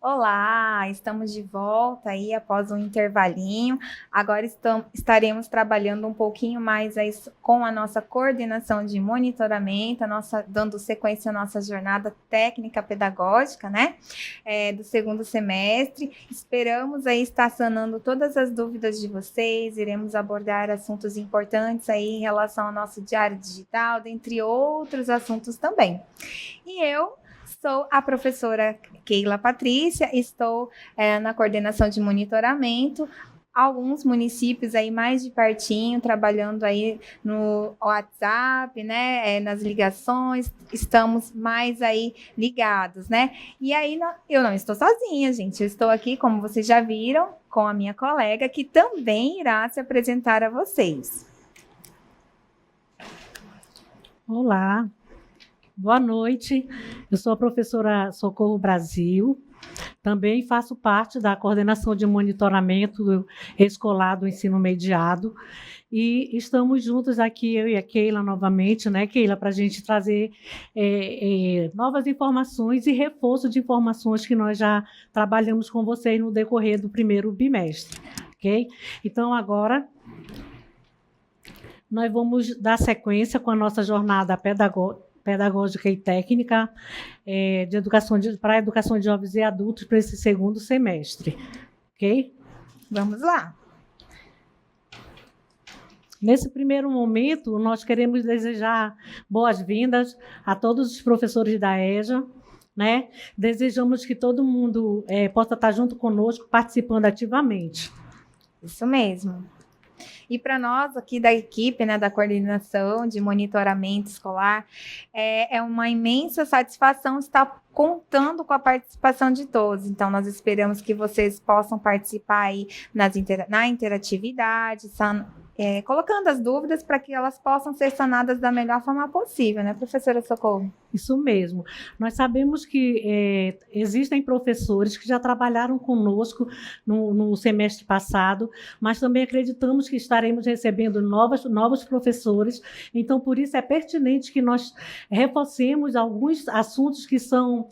Olá, estamos de volta aí após um intervalinho. Agora estaremos trabalhando um pouquinho mais aí com a nossa coordenação de monitoramento, dando sequência à nossa jornada técnica pedagógica, né? Do segundo semestre. Esperamos aí estar sanando todas as dúvidas de vocês. Iremos abordar assuntos importantes aí em relação ao nosso diário digital, dentre outros assuntos também. E eu sou a professora Keila Patrícia, estou na coordenação de monitoramento, alguns municípios aí mais de pertinho, trabalhando aí no WhatsApp, né, nas ligações, estamos mais aí ligados, né? E aí eu não estou sozinha, gente, eu estou aqui, como vocês já viram, com a minha colega, que também irá se apresentar a vocês. Olá, boa noite. Eu sou a professora Socorro Brasil. Também faço parte da coordenação de monitoramento escolar do ensino mediado. E estamos juntos aqui, eu e a Keila, novamente, né, Keila, para a gente trazer novas informações e reforço de informações que nós já trabalhamos com vocês no decorrer do primeiro bimestre. Ok? Então, agora nós vamos dar sequência com a nossa jornada pedagógica e técnica de educação para a educação de jovens e adultos para esse segundo semestre. Ok? Vamos lá. Nesse primeiro momento, nós queremos desejar boas-vindas a todos os professores da EJA, né? Desejamos que todo mundo possa estar junto conosco, participando ativamente. Isso mesmo. E para nós aqui da equipe, né, da coordenação de monitoramento escolar, é uma imensa satisfação estar contando com a participação de todos. Então, nós esperamos que vocês possam participar aí na interatividade, colocando as dúvidas para que elas possam ser sanadas da melhor forma possível, né, professora Socorro? Isso mesmo. Nós sabemos que existem professores que já trabalharam conosco no semestre passado, mas também acreditamos que estaremos recebendo novos professores. Então, por isso é pertinente que nós reforcemos alguns assuntos que são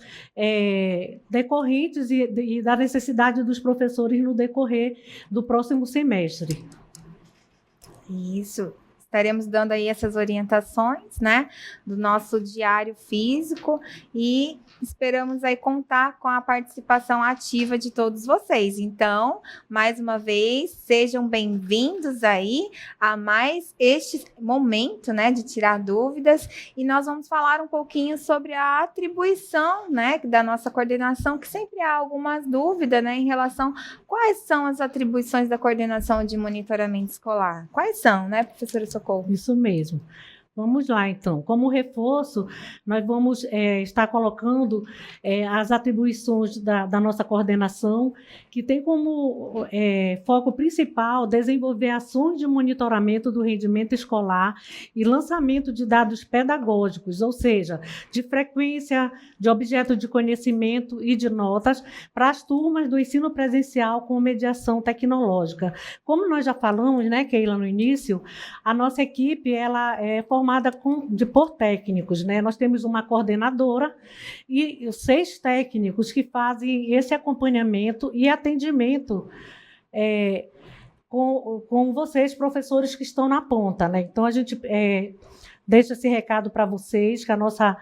decorrentes e da necessidade dos professores no decorrer do próximo semestre. Isso. Estaremos dando aí essas orientações, né, do nosso diário físico e esperamos aí contar com a participação ativa de todos vocês. Então, mais uma vez, sejam bem-vindos aí a mais este momento, né, de tirar dúvidas, e nós vamos falar um pouquinho sobre a atribuição, né, da nossa coordenação, que sempre há algumas dúvidas, né, em relação a quais são as atribuições da coordenação de monitoramento escolar. Quais são, né, professora Socorro? Isso mesmo. Vamos lá, então. Como reforço, nós vamos estar colocando as atribuições da nossa coordenação, que tem como foco principal desenvolver ações de monitoramento do rendimento escolar e lançamento de dados pedagógicos, ou seja, de frequência, de objeto de conhecimento e de notas para as turmas do ensino presencial com mediação tecnológica. Como nós já falamos, né, Keila, no início, a nossa equipe ela é formada por técnicos, né? Nós temos uma coordenadora e 6 técnicos que fazem esse acompanhamento e atendimento com vocês, professores que estão na ponta, né? Então, a gente deixa esse recado para vocês, que a nossa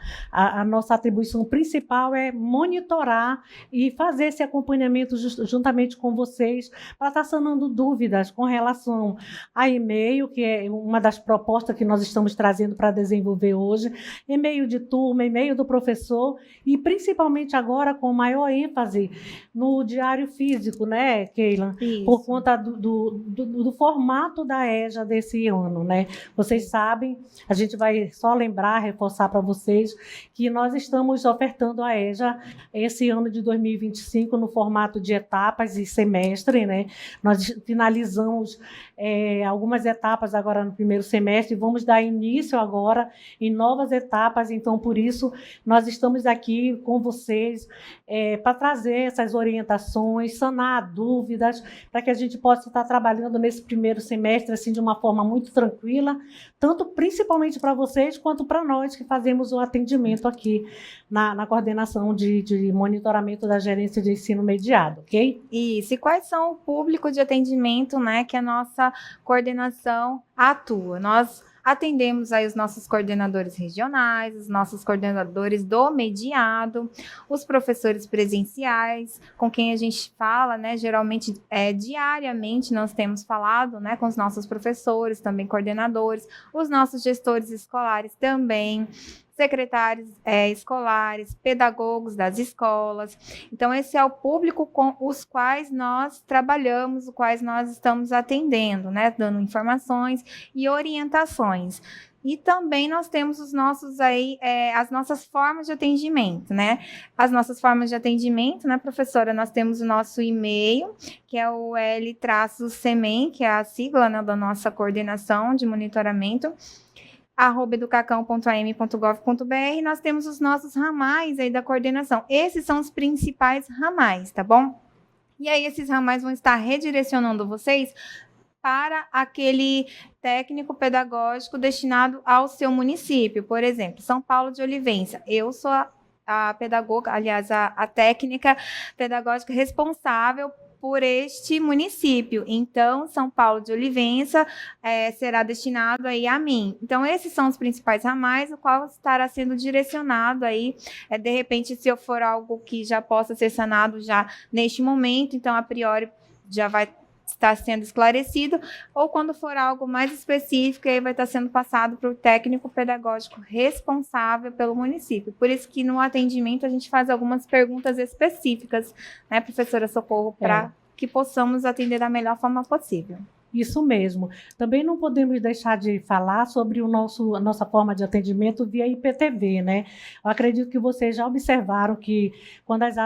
atribuição principal é monitorar e fazer esse acompanhamento juntamente com vocês, para estar sanando dúvidas com relação a e-mail, que é uma das propostas que nós estamos trazendo para desenvolver hoje, e-mail de turma, e-mail do professor, e principalmente agora com maior ênfase no diário físico, né, Keila? Isso. Por conta do formato da EJA desse ano, né? Vocês sabem, a gente vai só lembrar, reforçar para vocês que nós estamos ofertando a EJA esse ano de 2025 no formato de etapas e semestre, né? Nós finalizamos algumas etapas agora no primeiro semestre e vamos dar início agora em novas etapas, então por isso nós estamos aqui com vocês para trazer essas orientações, sanar dúvidas, para que a gente possa estar trabalhando nesse primeiro semestre assim de uma forma muito tranquila, tanto principalmente para vocês quanto para nós que fazemos o atendimento aqui na coordenação de monitoramento da gerência de ensino mediado, ok? Isso. E quais são o público de atendimento, né, que a nossa coordenação atua? Nós atendemos aí os nossos coordenadores regionais, os nossos coordenadores do mediado, os professores presenciais, com quem a gente fala, né, geralmente diariamente nós temos falado, né, com os nossos professores, também coordenadores, os nossos gestores escolares também, secretários escolares, pedagogos das escolas. Então, esse é o público com os quais nós trabalhamos, os quais nós estamos atendendo, né, dando informações e orientações. E também nós temos os nossos as nossas formas de atendimento, né? As nossas formas de atendimento, né, professora? Nós temos o nosso e-mail, que é o L-SEMEN, que é a sigla, né, da nossa coordenação de monitoramento, @educacam.am.gov.br. Nós temos os nossos ramais aí da coordenação. Esses são os principais ramais, tá bom? E aí esses ramais vão estar redirecionando vocês para aquele técnico pedagógico destinado ao seu município. Por exemplo, São Paulo de Olivença. Eu sou a pedagoga, aliás, a técnica pedagógica responsável por este município. Então, São Paulo de Olivença será destinado aí a mim. Então, esses são os principais ramais, o qual estará sendo direcionado aí, de repente, se eu for algo que já possa ser sanado já neste momento, então, a priori, já vai estar sendo esclarecido, ou quando for algo mais específico, aí vai estar sendo passado para o técnico pedagógico responsável pelo município. Por isso que no atendimento a gente faz algumas perguntas específicas, né, professora Socorro, para que possamos atender da melhor forma possível. Isso mesmo. Também não podemos deixar de falar sobre a nossa forma de atendimento via IPTV, né? Eu acredito que vocês já observaram que quando as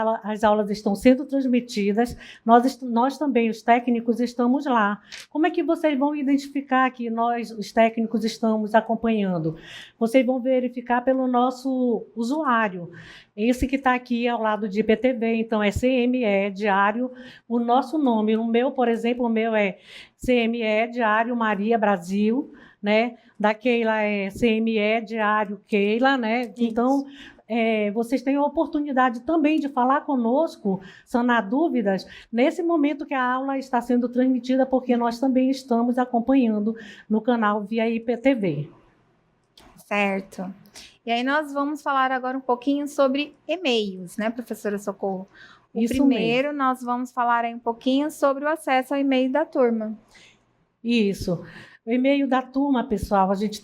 aulas estão sendo transmitidas, nós também, os técnicos, estamos lá. Como é que vocês vão identificar que nós, os técnicos, estamos acompanhando? Vocês vão verificar pelo nosso usuário. Esse que está aqui ao lado de IPTV, então é CME Diário, o nosso nome, o meu, por exemplo, o meu é CME Diário Maria Brasil, né? Da Keila é CME Diário Keila, né? Isso. Então, vocês têm a oportunidade também de falar conosco, sanar dúvidas, nesse momento que a aula está sendo transmitida, porque nós também estamos acompanhando no canal via IPTV. Certo. E aí nós vamos falar agora um pouquinho sobre e-mails, né, professora Socorro? Primeiro, nós vamos falar aí um pouquinho sobre o acesso ao e-mail da turma. Isso. O e-mail da turma, pessoal, a gente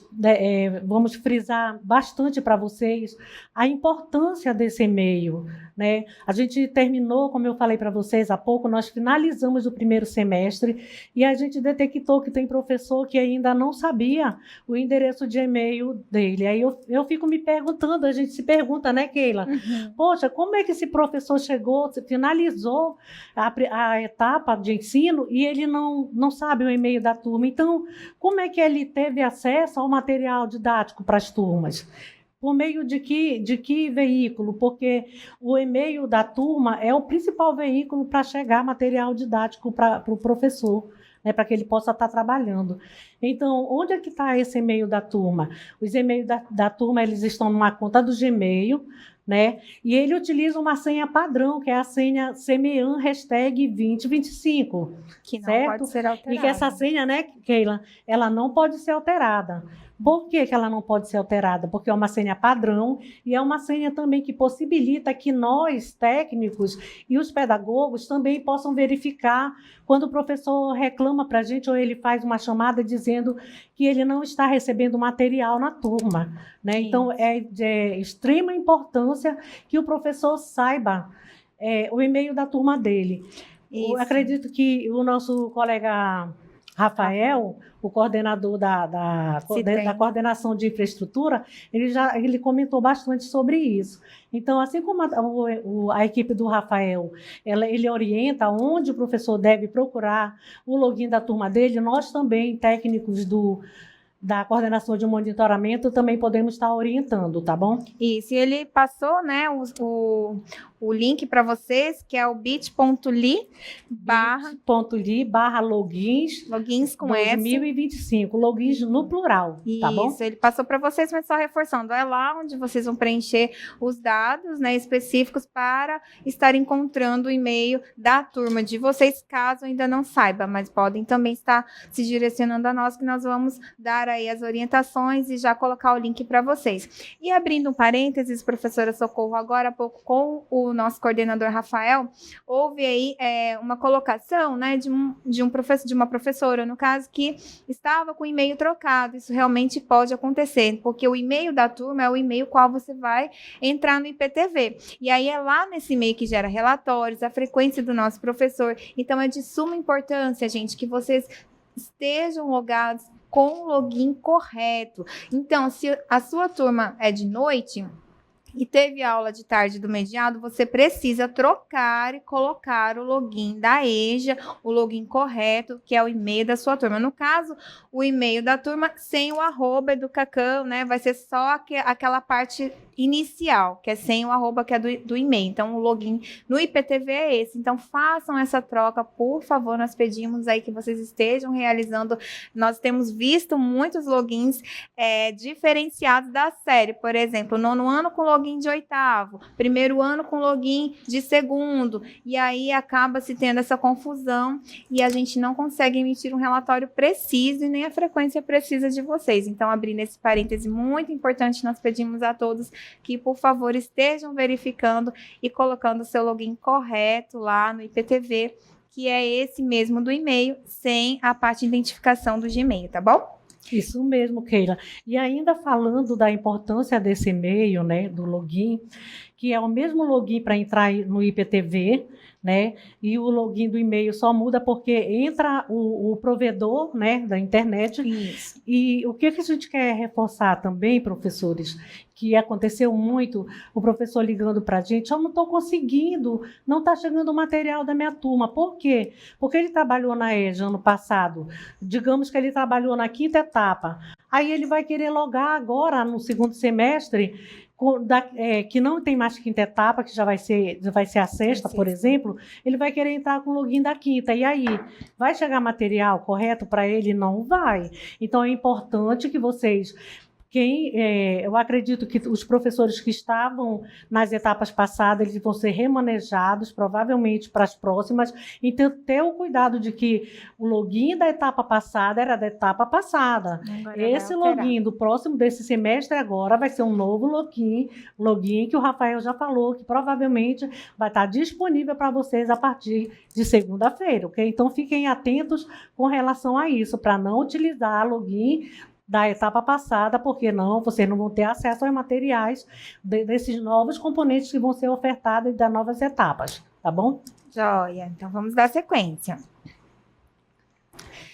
vamos frisar bastante para vocês a importância desse e-mail, né? A gente terminou, como eu falei para vocês há pouco, nós finalizamos o primeiro semestre e a gente detectou que tem professor que ainda não sabia o endereço de e-mail dele. Aí eu fico me perguntando, a gente se pergunta, né, Keila? Uhum. Poxa, como é que esse professor chegou, finalizou a etapa de ensino e ele não sabe o e-mail da turma? Então, como é que ele teve acesso ao material didático para as turmas? Por meio de que veículo? Porque o e-mail da turma é o principal veículo para chegar material didático para o professor, né, para que ele possa estar trabalhando. Então, onde é que está esse e-mail da turma? Os e-mails da turma, eles estão numa conta do Gmail, né? E ele utiliza uma senha padrão, que é a senha SEMEAN #2025. Que não certo? Pode ser alterada. E que essa senha, né, Keila, ela não pode ser alterada. Por que ela não pode ser alterada? Porque é uma senha padrão e é uma senha também que possibilita que nós, técnicos e os pedagogos, também possam verificar quando o professor reclama para a gente ou ele faz uma chamada dizendo que ele não está recebendo material na turma, né? Então, é de extrema importância que o professor saiba o e-mail da turma dele. Eu acredito que o nosso colega Rafael, o coordenador da coordenação de infraestrutura, ele comentou bastante sobre isso. Então, assim como a equipe do Rafael, ele orienta onde o professor deve procurar o login da turma dele, nós também, técnicos da coordenação de monitoramento, também podemos estar orientando, tá bom? E se ele passou, né, o o link para vocês, que é o bit.ly logins logins com S. 2025, logins no plural, tá bom? Isso, ele passou para vocês, mas só reforçando, é lá onde vocês vão preencher os dados, né, específicos para estar encontrando o e-mail da turma de vocês, caso ainda não saiba, mas podem também estar se direcionando a nós, que nós vamos dar aí as orientações e já colocar o link para vocês. E abrindo um parênteses, professora Socorro, agora há pouco com o nosso coordenador Rafael, houve aí uma colocação, né, de uma professora, no caso, que estava com o e-mail trocado. Isso realmente pode acontecer, porque o e-mail da turma é o e-mail qual você vai entrar no IPTV. E aí é lá nesse e-mail que gera relatórios, a frequência do nosso professor. Então é de suma importância, gente, que vocês estejam logados com o login correto. Então, se a sua turma é de noite e teve aula de tarde do mediado, você precisa trocar e colocar o login da EJA, o login correto, que é o e-mail da sua turma. No caso, o e-mail da turma sem o arroba do Cacau, né? Vai ser só aquela parte inicial, que é sem o arroba, que é do e-mail. Então, o login no IPTV é esse. Então, façam essa troca, por favor. Nós pedimos aí que vocês estejam realizando. Nós temos visto muitos logins diferenciados da série. Por exemplo, nono ano com login de oitavo, primeiro ano com login de segundo. E aí acaba se tendo essa confusão e a gente não consegue emitir um relatório preciso e nem a frequência precisa de vocês. Então, abrindo esse parêntese muito importante, nós pedimos a todos que, por favor, estejam verificando e colocando o seu login correto lá no IPTV, que é esse mesmo do e-mail, sem a parte de identificação do Gmail, tá bom? Isso mesmo, Keila. E ainda falando da importância desse e-mail, né, do login, que é o mesmo login para entrar no IPTV, né? E o login do e-mail só muda porque entra o provedor, né, da internet. Isso. E o que a gente quer reforçar também, professores, que aconteceu muito, o professor ligando para a gente, eu não estou conseguindo, não está chegando o material da minha turma. Por quê? Porque ele trabalhou na EJA ano passado, digamos que ele trabalhou na 5ª etapa, aí ele vai querer logar agora no 2º semestre, que não tem mais 5ª etapa, que já vai ser a 6ª, por exemplo, ele vai querer entrar com o login da 5ª. E aí, vai chegar material correto para ele? Não vai. Então, é importante que vocês... eu acredito que os professores que estavam nas etapas passadas, eles vão ser remanejados, provavelmente para as próximas, então ter o cuidado de que o login da etapa passada era da etapa passada. Agora esse login do próximo desse semestre agora vai ser um novo login que o Rafael já falou, que provavelmente vai estar disponível para vocês a partir de segunda-feira, ok? Então fiquem atentos com relação a isso, para não utilizar login da etapa passada, porque vocês não vão ter acesso aos materiais desses novos componentes que vão ser ofertados das novas etapas, tá bom? Joia, então vamos dar sequência.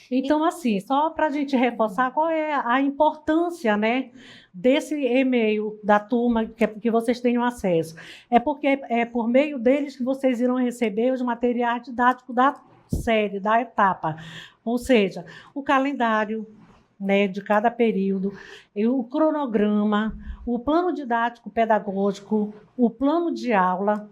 Então, assim, só para a gente reforçar qual é a importância, né, desse e-mail da turma que vocês tenham acesso. É porque é por meio deles que vocês irão receber os materiais didáticos da série, da etapa. Ou seja, o calendário, né, de cada período, o cronograma, o plano didático pedagógico, o plano de aula,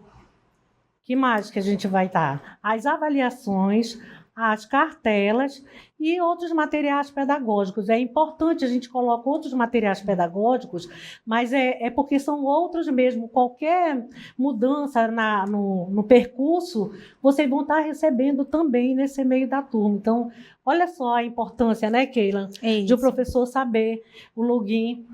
que mais que a gente vai dar? As avaliações, as cartelas e outros materiais pedagógicos. É importante a gente colocar outros materiais pedagógicos, mas é porque são outros mesmo. Qualquer mudança no percurso, vocês vão estar recebendo também nesse meio da turma. Então, olha só a importância, né, Keila, de o professor saber o login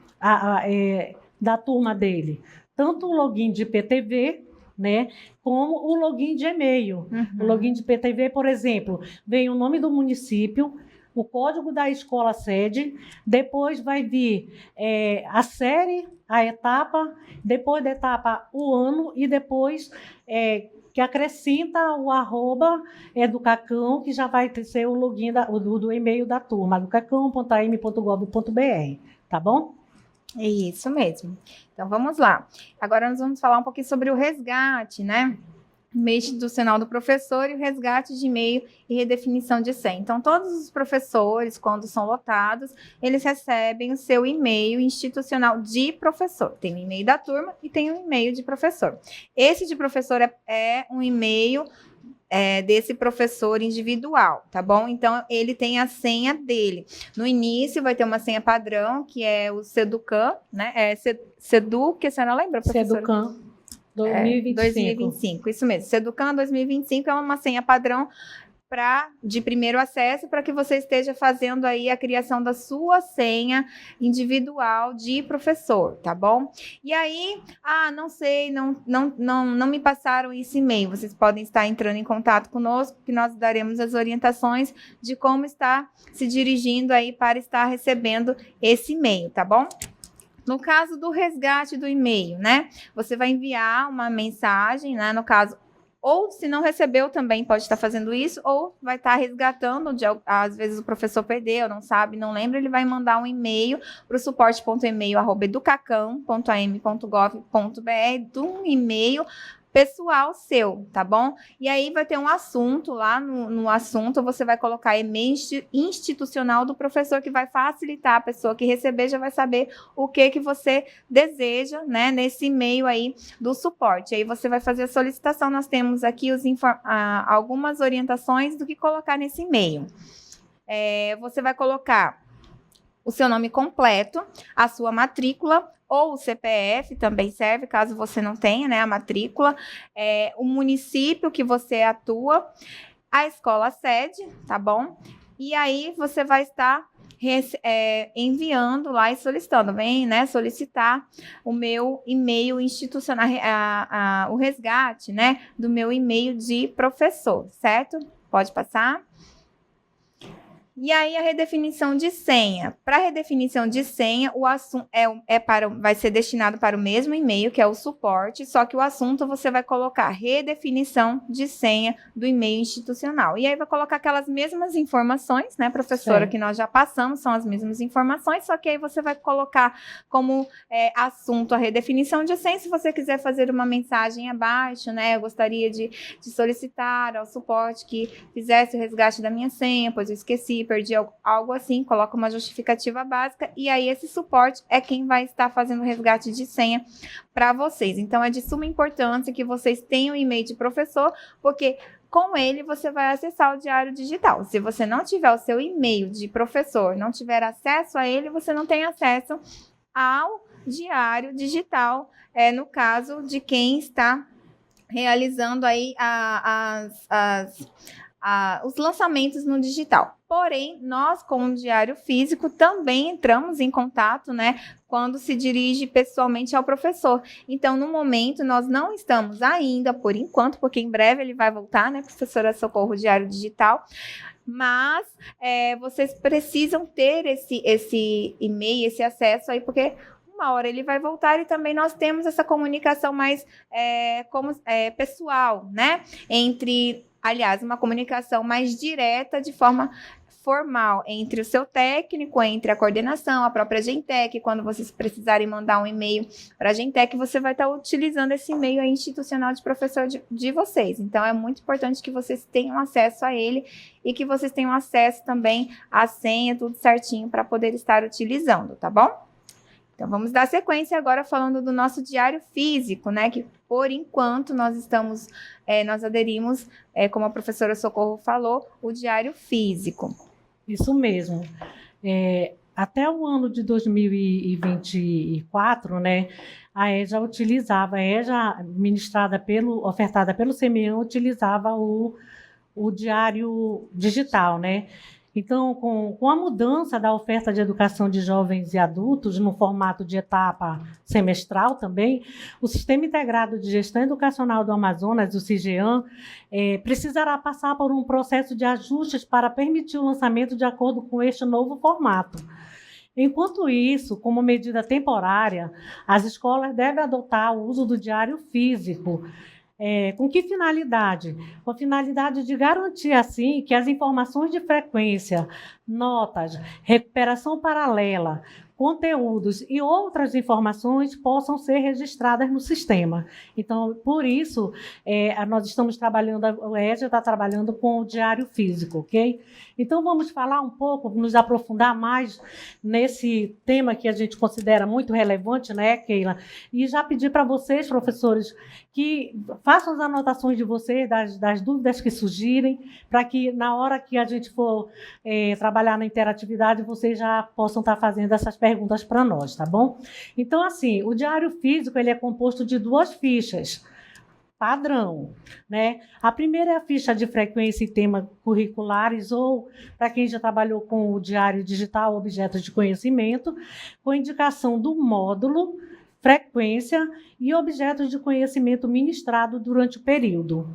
da turma dele. Tanto o login de IPTV, né, como o login de e-mail. O login de IPTV, por exemplo, vem o nome do município, o código da escola sede, depois vai vir a série, a etapa, depois da etapa o ano e depois que acrescenta o arroba do Cacau, que já vai ser o login do e-mail da turma, do cacau.am.gov.br, tá bom? É isso mesmo. Então, vamos lá. Agora nós vamos falar um pouquinho sobre o resgate, né? e-mail institucional do professor e o resgate de e-mail e redefinição de senha. Então, todos os professores, quando são lotados, eles recebem o seu e-mail institucional de professor. Tem o e-mail da turma e tem o e-mail de professor. Esse de professor é um e-mail desse professor individual, tá bom? Então, ele tem a senha dele. No início, vai ter uma senha padrão, que é o Seducan, né? Sedu, que a senhora lembra, professora? Seducan 2025. 2025, isso mesmo. Seducan 2025 é uma senha padrão de primeiro acesso, para que você esteja fazendo aí a criação da sua senha individual de professor, tá bom? E aí, não sei, não me passaram esse e-mail. Vocês podem estar entrando em contato conosco, que nós daremos as orientações de como está se dirigindo aí para estar recebendo esse e-mail, tá bom? No caso do resgate do e-mail, né? Você vai enviar uma mensagem, né? No caso, ou se não recebeu também pode estar fazendo isso, ou vai estar resgatando, às vezes o professor perdeu, não sabe, não lembra, ele vai mandar um e-mail para o suporte.email@educacam.am.gov.br, de um e-mail pessoal seu, tá bom? E aí vai ter um assunto, lá no assunto você vai colocar e-mail institucional do professor, que vai facilitar a pessoa que receber, já vai saber o que você deseja, né, nesse e-mail aí do suporte. Aí você vai fazer a solicitação, nós temos aqui algumas orientações do que colocar nesse e-mail. Você vai colocar o seu nome completo, a sua matrícula, ou o CPF também serve, caso você não tenha, né, a matrícula, o município que você atua, a escola sede, tá bom? E aí você vai estar enviando lá e solicitando, né, solicitar o meu e-mail institucional, o resgate, né, do meu e-mail de professor, certo? Pode passar. E aí a redefinição de senha. Para redefinição de senha, o assunto vai ser destinado para o mesmo e-mail, que é o suporte, só que o assunto você vai colocar redefinição de senha do e-mail institucional. E aí vai colocar aquelas mesmas informações, né, professora, que nós já passamos, são as mesmas informações, só que aí você vai colocar como assunto a redefinição de senha. Se você quiser fazer uma mensagem abaixo, né, eu gostaria de solicitar ao suporte que fizesse o resgate da minha senha, pois eu esqueci, perdi algo assim, coloca uma justificativa básica, e aí esse suporte é quem vai estar fazendo o resgate de senha para vocês. Então, é de suma importância que vocês tenham o e-mail de professor, porque com ele você vai acessar o diário digital. Se você não tiver o seu e-mail de professor, não tiver acesso a ele, você não tem acesso ao diário digital, no caso de quem está realizando aí os lançamentos no digital. Porém, nós, com o diário físico, também entramos em contato, né, quando se dirige pessoalmente ao professor. Então, no momento, nós não estamos ainda, por enquanto, porque em breve ele vai voltar, né, professora Socorro, diário digital, mas vocês precisam ter esse e-mail, esse acesso aí, porque uma hora ele vai voltar, e também nós temos essa comunicação mais pessoal, né, uma comunicação mais direta, de forma formal, entre o seu técnico, entre a coordenação, a própria Gentec. Quando vocês precisarem mandar um e-mail para a Gentec, você vai estar utilizando esse e-mail aí institucional de professor de vocês. Então, é muito importante que vocês tenham acesso a ele e que vocês tenham acesso também à senha, tudo certinho, para poder estar utilizando, tá bom? Então, vamos dar sequência agora falando do nosso diário físico, né? Que, por enquanto, nós aderimos, como a professora Socorro falou, o diário físico. Isso mesmo. Até o ano de 2024, né, a EJA ofertada pelo CEMEAN, utilizava o diário digital, né? Então, com a mudança da oferta de educação de jovens e adultos no formato de etapa semestral também, o Sistema Integrado de Gestão Educacional do Amazonas, o SIGEAM, precisará passar por um processo de ajustes para permitir o lançamento de acordo com este novo formato. Enquanto isso, como medida temporária, as escolas devem adotar o uso do diário físico. Com que finalidade? Com a finalidade de garantir, assim, que as informações de frequência, notas, recuperação paralela, conteúdos e outras informações possam ser registradas no sistema. Então, por isso, nós estamos trabalhando, o EJA está trabalhando com o diário físico, ok? Então, vamos falar um pouco, nos aprofundar mais nesse tema que a gente considera muito relevante, né, Keila? E já pedir para vocês, professores, que façam as anotações de vocês, das dúvidas que surgirem, para que na hora que a gente for trabalhar na interatividade, vocês já possam estar fazendo essas perguntas para nós, tá bom? Então, assim, o diário físico ele é composto de 2 fichas padrão, né? A primeira é a ficha de frequência e tema curriculares, ou para quem já trabalhou com o diário digital, objetos de conhecimento, com indicação do módulo, frequência e objetos de conhecimento ministrado durante o período.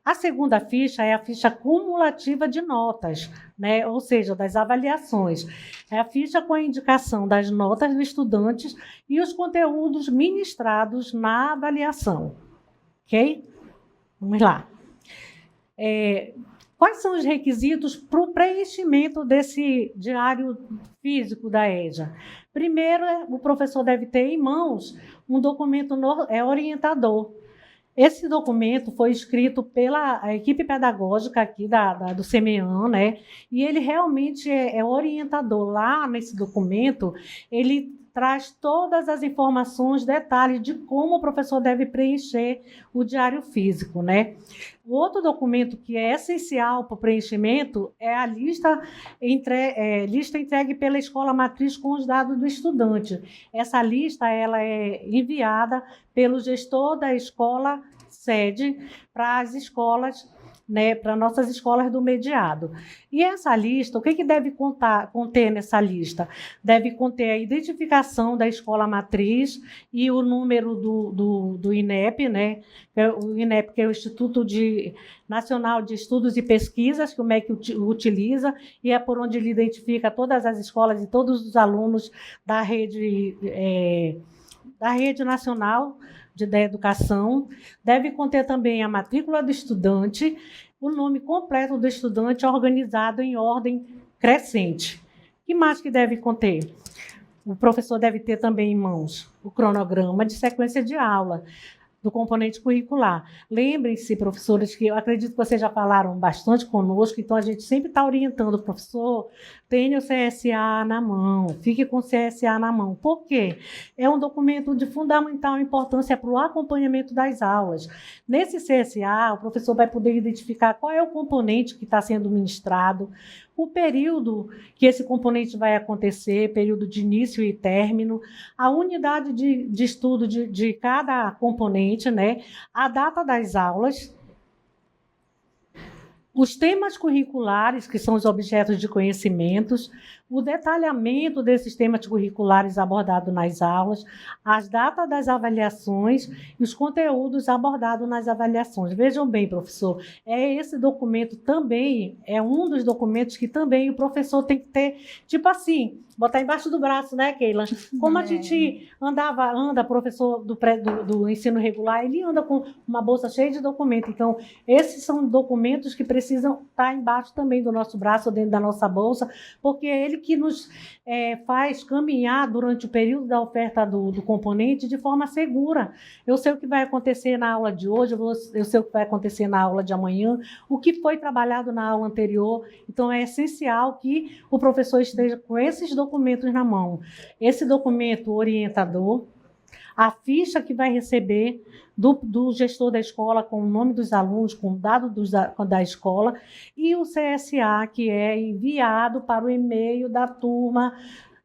A segunda ficha é a ficha cumulativa de notas, né? Ou seja, das avaliações. É a ficha com a indicação das notas dos estudantes e os conteúdos ministrados na avaliação. Ok? Vamos lá. Quais são os requisitos para o preenchimento desse diário físico da EJA? Primeiro, o professor deve ter em mãos um documento orientador. Esse documento foi escrito pela equipe pedagógica aqui do CEMEAN, né? E ele realmente é orientador. Lá nesse documento, ele traz todas as informações, detalhes de como o professor deve preencher o diário físico, né? O outro documento que é essencial para o preenchimento é a lista entregue pela escola matriz com os dados do estudante. Essa lista ela é enviada pelo gestor da escola sede para as escolas, né, para nossas escolas do mediado. E essa lista, o que deve conter nessa lista? Deve conter a identificação da escola matriz e o número do INEP, né? O INEP, que é o Instituto Nacional de Estudos e Pesquisas, que o MEC utiliza, e é por onde ele identifica todas as escolas e todos os alunos da rede nacional da educação. Deve conter também a matrícula do estudante, o nome completo do estudante organizado em ordem crescente. O que mais que deve conter? O professor deve ter também em mãos o cronograma de sequência de aula do componente curricular. Lembrem-se, professores, que eu acredito que vocês já falaram bastante conosco, então a gente sempre está orientando o professor, tenha o CSA na mão, fique com o CSA na mão. Por quê? É um documento de fundamental importância para o acompanhamento das aulas. Nesse CSA, o professor vai poder identificar qual é o componente que está sendo ministrado, o período que esse componente vai acontecer, período de início e término, a unidade de estudo de cada componente, né? A data das aulas, os temas curriculares, que são os objetos de conhecimentos, o detalhamento desses temas curriculares abordados nas aulas, as datas das avaliações e os conteúdos abordados nas avaliações. Vejam bem, professor, esse documento também é um dos documentos que também o professor tem que ter, tipo assim, botar embaixo do braço, né, Keila? Como a gente anda, professor do ensino regular, ele anda com uma bolsa cheia de documentos. Então, esses são documentos que precisam estar embaixo também do nosso braço, dentro da nossa bolsa, porque é ele que nos faz caminhar durante o período da oferta do componente de forma segura. Eu sei o que vai acontecer na aula de hoje, eu sei o que vai acontecer na aula de amanhã, o que foi trabalhado na aula anterior. Então, é essencial que o professor esteja com esses documentos na mão. Esse documento orientador, a ficha que vai receber do gestor da escola com o nome dos alunos, com o dado da escola, e o CSA, que é enviado para o e-mail da turma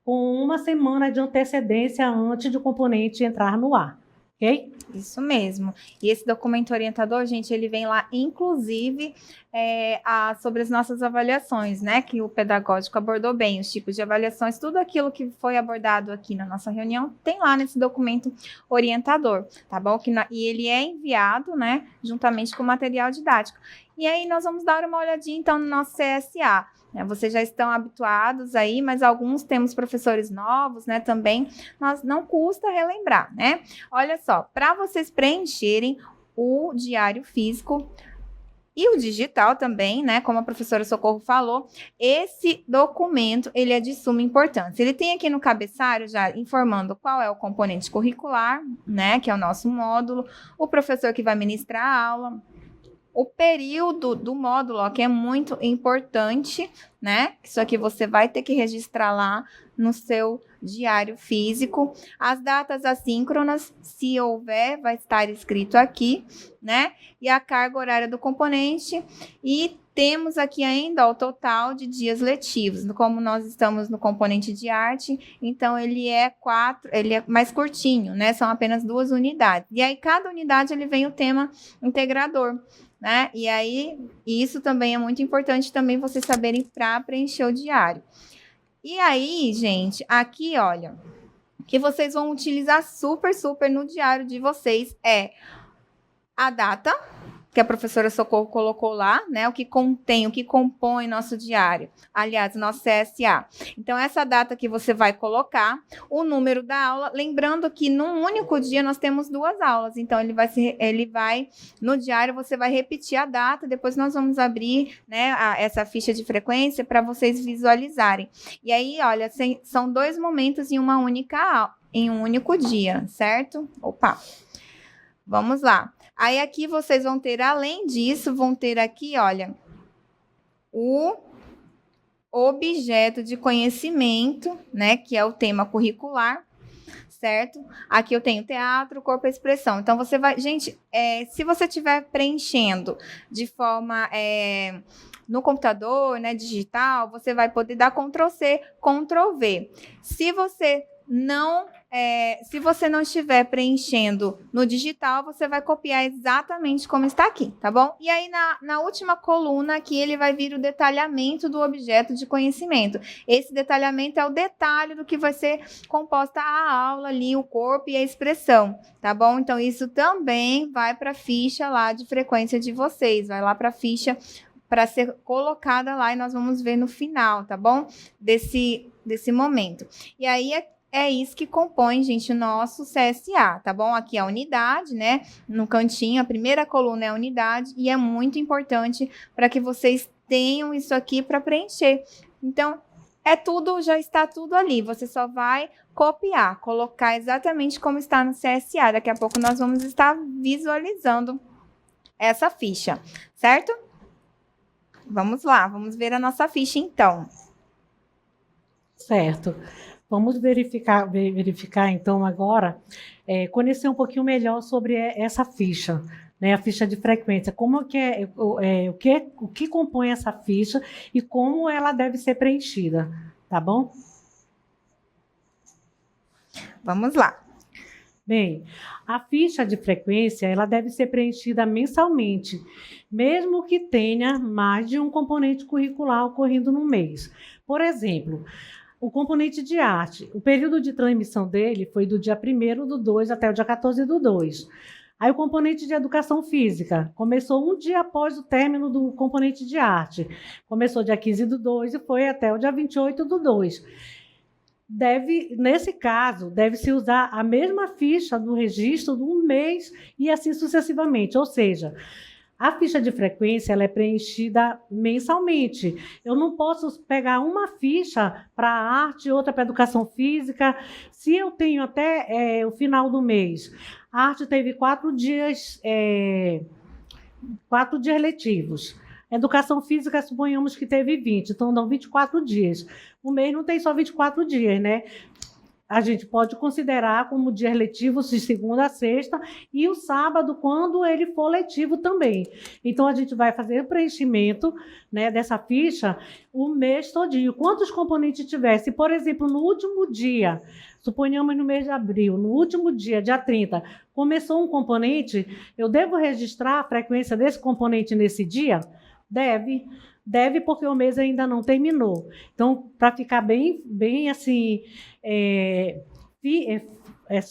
com uma semana de antecedência antes do componente entrar no ar. Ok? Isso mesmo. E esse documento orientador, gente, ele vem lá, inclusive, sobre as nossas avaliações, né? Que o pedagógico abordou bem, os tipos de avaliações, tudo aquilo que foi abordado aqui na nossa reunião, tem lá nesse documento orientador, tá bom? E ele é enviado, né? Juntamente com o material didático. E aí, nós vamos dar uma olhadinha, então, no nosso CSA. Vocês já estão habituados aí, mas alguns temos professores novos, né, também, mas não custa relembrar, né? Olha só, para vocês preencherem o diário físico, E o digital também, né, como a professora Socorro falou, esse documento, ele é de suma importância. Ele tem aqui no cabeçalho já informando qual é o componente curricular, né, que é o nosso módulo, o professor que vai ministrar a aula, o período do módulo, ó, que é muito importante, né? Isso aqui você vai ter que registrar lá no seu diário físico. As datas assíncronas, se houver, vai estar escrito aqui, né? E a carga horária do componente. E temos aqui ainda o total de dias letivos. Como nós estamos no componente de arte, então ele é mais curtinho, né? São apenas 2 unidades. E aí, cada unidade ele vem o tema integrador, né? E aí, isso também é muito importante também vocês saberem para preencher o diário. E aí, gente, aqui, olha, que vocês vão utilizar super no diário de vocês é a data, que a professora Socorro colocou lá, né? O que contém, o que compõe nosso diário. Aliás, nosso CSA. Então, essa data que você vai colocar, o número da aula, lembrando que num único dia nós temos 2 aulas. Então, no diário você vai repetir a data, depois nós vamos abrir, né, essa ficha de frequência para vocês visualizarem. E aí, olha, são 2 momentos em um único dia, certo? Opa! Vamos lá. Aí aqui vocês vão ter, além disso, vão ter aqui, olha, o objeto de conhecimento, né, que é o tema curricular, certo? Aqui eu tenho teatro, corpo e expressão. Então, você vai... Gente, se você estiver preenchendo de forma... no computador, né, digital, você vai poder dar Ctrl+C, Ctrl+V. Se você não estiver preenchendo no digital, você vai copiar exatamente como está aqui, tá bom? E aí, na última coluna aqui, ele vai vir o detalhamento do objeto de conhecimento. Esse detalhamento é o detalhe do que vai ser composta a aula ali, o corpo e a expressão, tá bom? Então, isso também vai para a ficha lá de frequência de vocês, vai lá para a ficha para ser colocada lá e nós vamos ver no final, tá bom? Desse momento. E aí, é isso que compõe, gente, o nosso CSA, tá bom? Aqui é a unidade, né? No cantinho, a primeira coluna é a unidade e é muito importante para que vocês tenham isso aqui para preencher. Então, já está tudo ali. Você só vai copiar, colocar exatamente como está no CSA. Daqui a pouco nós vamos estar visualizando essa ficha, certo? Vamos lá, vamos ver a nossa ficha, então. Certo. Vamos verificar então agora, conhecer um pouquinho melhor sobre essa ficha, né, a ficha de frequência, como que o que compõe essa ficha e como ela deve ser preenchida, tá bom? Vamos lá. Bem, a ficha de frequência ela deve ser preenchida mensalmente, mesmo que tenha mais de um componente curricular ocorrendo no mês. Por exemplo, o componente de arte, o período de transmissão dele foi do dia 1º/2 até o dia 14/2. Aí o componente de educação física começou um dia após o término do componente de arte. Começou dia 15/2 e foi até o dia 28/2. Nesse caso, deve-se usar a mesma ficha do registro do mês e assim sucessivamente, ou seja... A ficha de frequência ela é preenchida mensalmente. Eu não posso pegar uma ficha para arte e outra para educação física. Se eu tenho até o final do mês, a arte teve 4 dias letivos. Educação física, suponhamos que teve 20, então dão 24 dias. O mês não tem só 24 dias, né? A gente pode considerar como dias letivos de segunda a sexta e o sábado, quando ele for letivo também. Então, a gente vai fazer o preenchimento, né, dessa ficha o mês todinho. Quantos componentes tiver? Se, por exemplo, no último dia, suponhamos no mês de abril, no último dia, dia 30, começou um componente, eu devo registrar a frequência desse componente nesse dia? Deve, porque o mês ainda não terminou. Então, para ficar bem assim,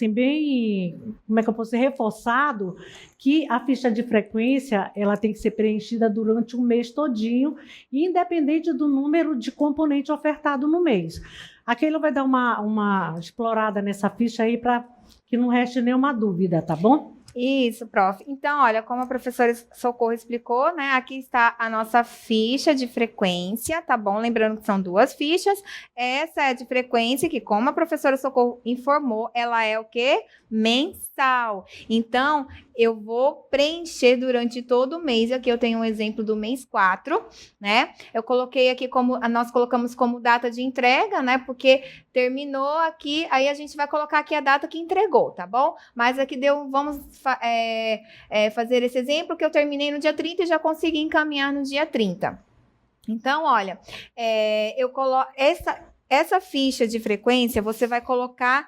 bem, como é que eu posso dizer, reforçado, que a ficha de frequência ela tem que ser preenchida durante o mês todinho, independente do número de componente ofertado no mês. Aqui ele vai dar uma explorada nessa ficha aí para que não reste nenhuma dúvida, tá bom? Isso, prof. Então, olha, como a professora Socorro explicou, né? Aqui está a nossa ficha de frequência, tá bom? Lembrando que são 2 fichas. Essa é de frequência, que, como a professora Socorro informou, ela é o quê? Mensal. Então, eu vou preencher durante todo o mês. Aqui eu tenho um exemplo do mês 4, né? Eu coloquei aqui como, nós colocamos como data de entrega, né? Porque terminou aqui, aí a gente vai colocar aqui a data que entregou, tá bom? Mas aqui vamos fazer esse exemplo que eu terminei no dia 30 e já consegui encaminhar no dia 30. Então, olha, eu coloco essa ficha de frequência, você vai colocar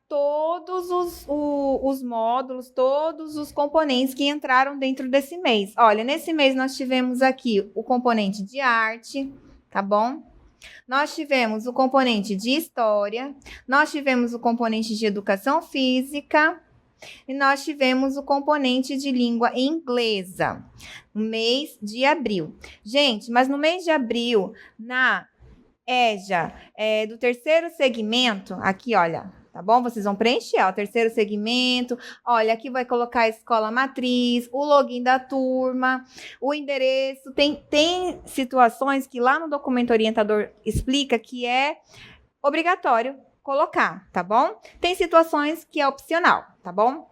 todos os módulos, todos os componentes que entraram dentro desse mês. Olha, nesse mês nós tivemos aqui o componente de arte, tá bom? Nós tivemos o componente de história, nós tivemos o componente de educação física e nós tivemos o componente de língua inglesa, no mês de abril. Gente, mas no mês de abril, na EJA, do terceiro segmento, aqui, olha, tá bom? Vocês vão preencher, ó, o terceiro segmento. Olha, aqui vai colocar a escola matriz, o login da turma, o endereço. Tem situações que lá no documento orientador explica que é obrigatório colocar, tá bom? Tem situações que é opcional, tá bom?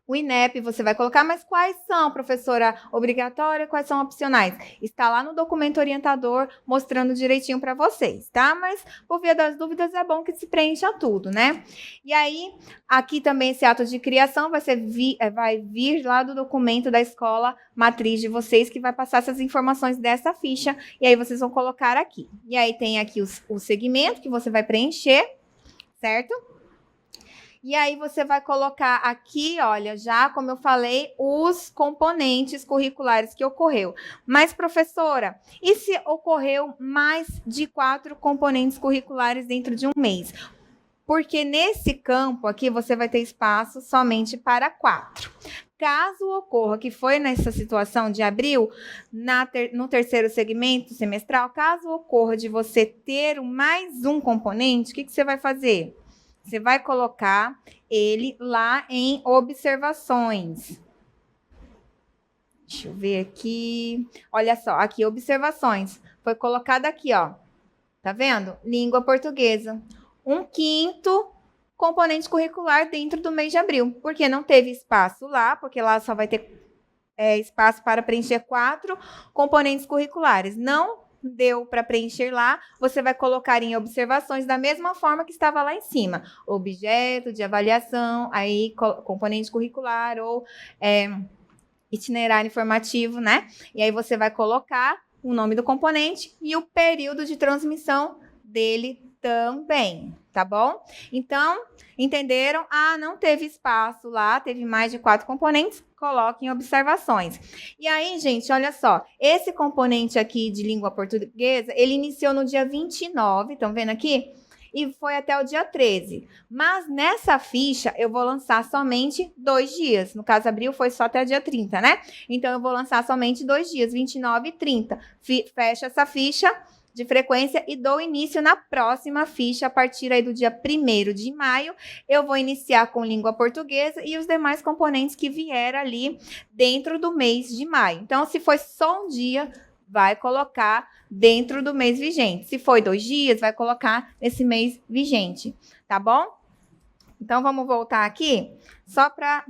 O INEP você vai colocar, mas quais são, professora, obrigatória, quais são opcionais? Está lá no documento orientador mostrando direitinho para vocês, tá? Mas, por via das dúvidas, é bom que se preencha tudo, né? E aí, aqui também esse ato de criação vai vir lá do documento da escola matriz de vocês, que vai passar essas informações dessa ficha, e aí vocês vão colocar aqui. E aí tem aqui o segmento que você vai preencher, certo? E aí você vai colocar aqui, olha, já como eu falei, os componentes curriculares que ocorreu. Mas, professora, e se ocorreu mais de 4 componentes curriculares dentro de um mês? Porque nesse campo aqui você vai ter espaço somente para 4. Caso ocorra, que foi nessa situação de abril, no terceiro segmento semestral, caso ocorra de você ter mais um componente, o que você vai fazer? Você vai colocar ele lá em observações. Deixa eu ver aqui. Olha só, aqui, observações. Foi colocado aqui, ó. Tá vendo? Língua portuguesa. 1/5 componente curricular dentro do mês de abril. Porque não teve espaço lá, porque lá só vai ter espaço para preencher 4 componentes curriculares. Não deu para preencher lá, você vai colocar em observações da mesma forma que estava lá em cima. Objeto de avaliação, aí componente curricular ou itinerário informativo, né? E aí você vai colocar o nome do componente e o período de transmissão dele também, tá bom? Então, entenderam? Ah, não teve espaço lá, teve mais de 4 componentes, coloque em observações. E aí, gente, olha só, esse componente aqui de língua portuguesa, ele iniciou no dia 29, estão vendo aqui? E foi até o dia 13. Mas nessa ficha, eu vou lançar somente 2 dias. No caso, abril foi só até o dia 30, né? Então, eu vou lançar somente 2 dias, 29 e 30. Fecha essa ficha de frequência e dou início na próxima ficha, a partir aí do dia 1º de maio, eu vou iniciar com língua portuguesa e os demais componentes que vieram ali dentro do mês de maio. Então, se foi só um dia, vai colocar dentro do mês vigente. Se foi 2 dias, vai colocar nesse mês vigente, tá bom? Então, vamos voltar aqui, só para...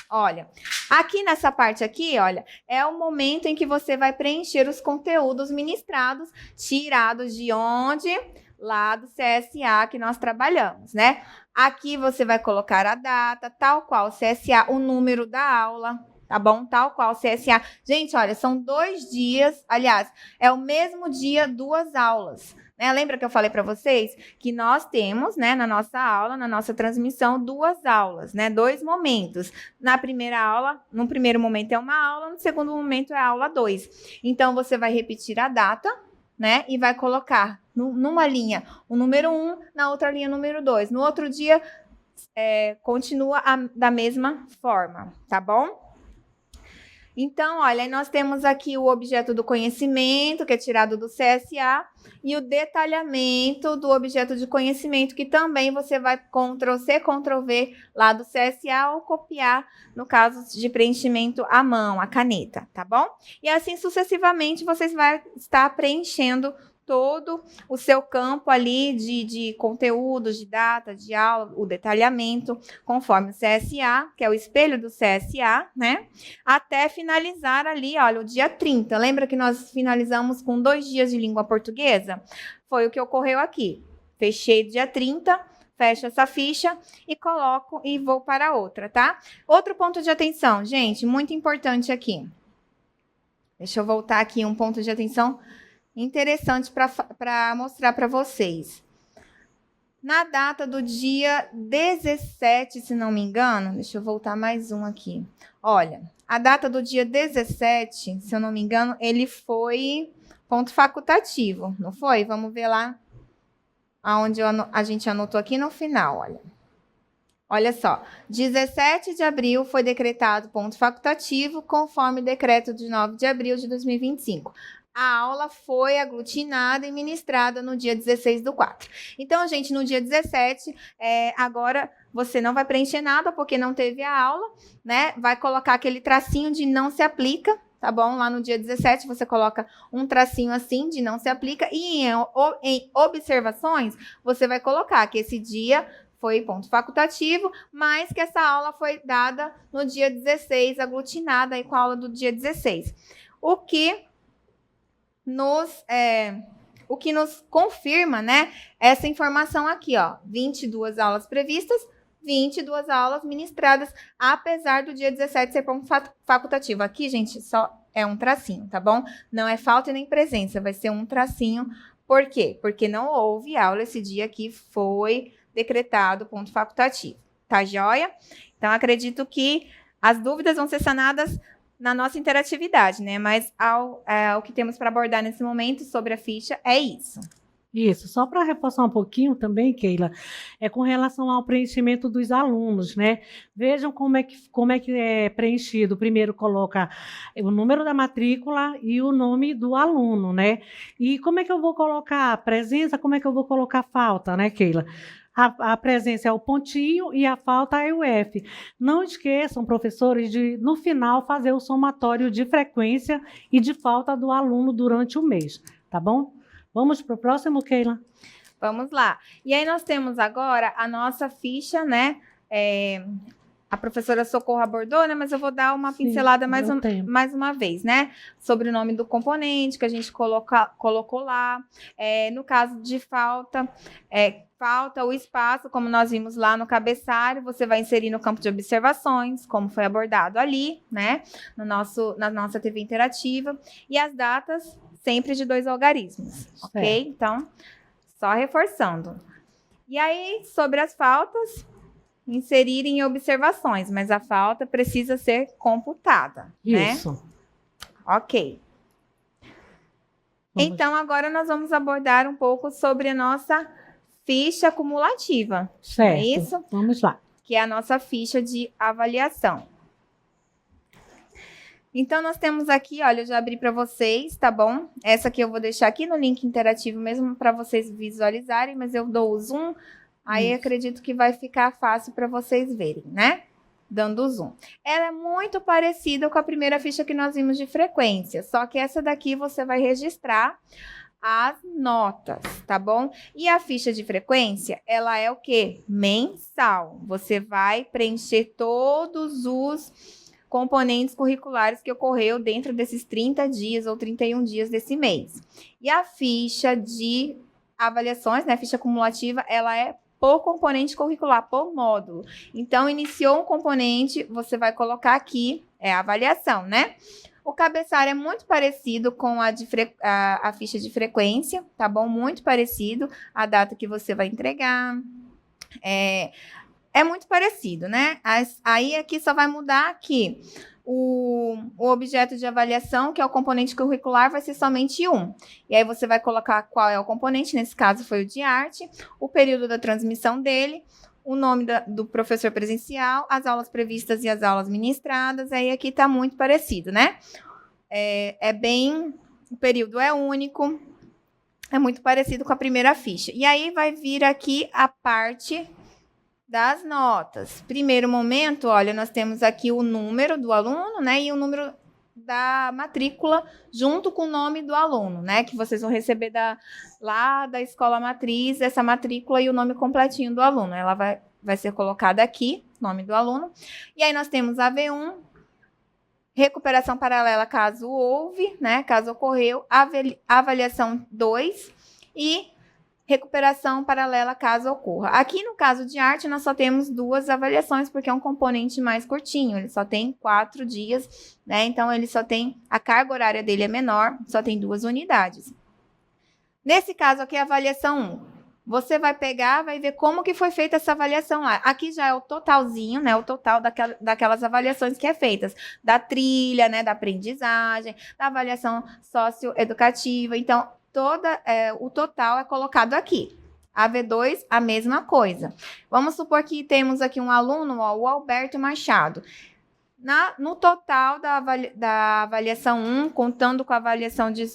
Olha, aqui nessa parte aqui, olha, é o momento em que você vai preencher os conteúdos ministrados, tirados de onde? Lá do CSA que nós trabalhamos, né? Aqui você vai colocar a data, tal qual o CSA, o número da aula, tá bom? Tal qual o CSA. Gente, olha, são 2 dias, aliás, é o mesmo dia, 2 aulas. Né? Lembra que eu falei para vocês que nós temos, né, na nossa aula, na nossa transmissão, 2 aulas, né, 2 momentos. Na primeira aula, no primeiro momento é uma aula, no segundo momento é a aula 2. Então, você vai repetir a data, né, e vai colocar numa linha o número 1, na outra linha o número 2. No outro dia, continua da mesma forma, tá bom? Então, olha, aí nós temos aqui o objeto do conhecimento, que é tirado do CSA, e o detalhamento do objeto de conhecimento, que também você vai Ctrl+C, Ctrl+V lá do CSA ou copiar, no caso de preenchimento à mão, a caneta, tá bom? E assim sucessivamente, vocês vão estar preenchendo todo o seu campo ali de conteúdos, de data, de aula, o detalhamento, conforme o CSA, que é o espelho do CSA, né? Até finalizar ali, olha, o dia 30. Lembra que nós finalizamos com 2 dias de língua portuguesa? Foi o que ocorreu aqui. Fechei dia 30, fecho essa ficha e coloco e vou para outra, tá? Outro ponto de atenção, gente, muito importante aqui. Deixa eu voltar aqui, um ponto de atenção interessante para mostrar para vocês. Na data do dia 17, se não me engano, deixa eu voltar mais um aqui. Olha, a data do dia 17, se eu não me engano, ele foi ponto facultativo, não foi? Vamos ver lá aonde a gente anotou aqui no final, olha. Olha só, 17 de abril foi decretado ponto facultativo, conforme decreto de 9 de abril de 2025. A aula foi aglutinada e ministrada no dia 16/4. Então, gente, no dia 17, agora você não vai preencher nada, porque não teve a aula, né? Vai colocar aquele tracinho de não se aplica, tá bom? Lá no dia 17, você coloca um tracinho assim de não se aplica. E em observações, você vai colocar que esse dia foi ponto facultativo, mas que essa aula foi dada no dia 16, aglutinada aí com a aula do dia 16. O que nos confirma, né, essa informação aqui, ó, 22 aulas previstas, 22 aulas ministradas, apesar do dia 17 ser ponto facultativo. Aqui, gente, só é um tracinho, tá bom? Não é falta e nem presença, vai ser um tracinho. Por quê? Porque não houve aula esse dia que foi decretado ponto facultativo, tá joia? Então, acredito que as dúvidas vão ser sanadas na nossa interatividade, né? Mas o que temos para abordar nesse momento sobre a ficha é isso. Isso, só para reforçar um pouquinho também, Keila, é com relação ao preenchimento dos alunos, né? Vejam como é que é preenchido. Primeiro coloca o número da matrícula e o nome do aluno, né? E como é que eu vou colocar a presença, como é que eu vou colocar a falta, né, Keila? A presença é o pontinho e a falta é o F. Não esqueçam, professores, de, no final, fazer o somatório de frequência e de falta do aluno durante o mês, tá bom? Vamos para o próximo, Keila? Vamos lá. E aí nós temos agora a nossa ficha, né? A professora Socorro abordou, né? Mas eu vou dar uma pincelada mais uma vez, né? Sobre o nome do componente que a gente colocou lá. No caso de falta, falta o espaço, como nós vimos lá no cabeçalho, você vai inserir no campo de observações, como foi abordado ali, né? Na nossa TV interativa. E as datas sempre de 2 algarismos, ok? Então, só reforçando. E aí, sobre as faltas, inserir em observações, mas a falta precisa ser computada, Isso. né? Ok. Então, agora nós vamos abordar um pouco sobre a nossa ficha acumulativa. Certo. É isso? Vamos lá. Que é a nossa ficha de avaliação. Então, nós temos aqui, olha, eu já abri para vocês, tá bom? Essa aqui eu vou deixar aqui no link interativo mesmo para vocês visualizarem, mas eu dou o zoom, aí acredito que vai ficar fácil para vocês verem, né? Dando o zoom. Ela é muito parecida com a primeira ficha que nós vimos de frequência, só que essa daqui você vai registrar as notas, tá bom? E a ficha de frequência, ela é o quê? Mensal. Você vai preencher todos os componentes curriculares que ocorreu dentro desses 30 dias ou 31 dias desse mês. E a ficha de avaliações, né, a ficha acumulativa, ela é por componente curricular, por módulo. Então, iniciou um componente, você vai colocar aqui, a avaliação, né? O cabeçalho é muito parecido com a ficha de frequência, tá bom? Muito parecido, a data que você vai entregar, é muito parecido, né? Aí aqui só vai mudar que o objeto de avaliação, que é o componente curricular, vai ser somente um. E aí você vai colocar qual é o componente, nesse caso foi o de arte, o período da transmissão dele, o nome do professor presencial, as aulas previstas e as aulas ministradas. Aí aqui está muito parecido, né? O período é único, é muito parecido com a primeira ficha. E aí vai vir aqui a parte das notas. Primeiro momento, olha, nós temos aqui o número do aluno, né? E o número da matrícula junto com o nome do aluno, né? Que vocês vão receber lá da escola matriz, essa matrícula e o nome completinho do aluno. Ela vai ser colocada aqui, nome do aluno. E aí nós temos a V1, recuperação paralela caso houve, né? Caso ocorreu, avaliação 2 e recuperação paralela caso ocorra. Aqui no caso de arte, nós só temos 2 avaliações, porque é um componente mais curtinho, ele só tem 4 dias, né? Então, ele só tem, a carga horária dele é menor, só tem 2 unidades. Nesse caso aqui, a avaliação 1. Você vai pegar, vai ver como que foi feita essa avaliação lá. Aqui já é o totalzinho, né? O total daquelas avaliações que é feitas. Da trilha, né? Da aprendizagem, da avaliação socioeducativa. Então, o total é colocado aqui. A V2, a mesma coisa. Vamos supor que temos aqui um aluno, ó, o Alberto Machado. No total da avaliação 1, contando com a avaliação de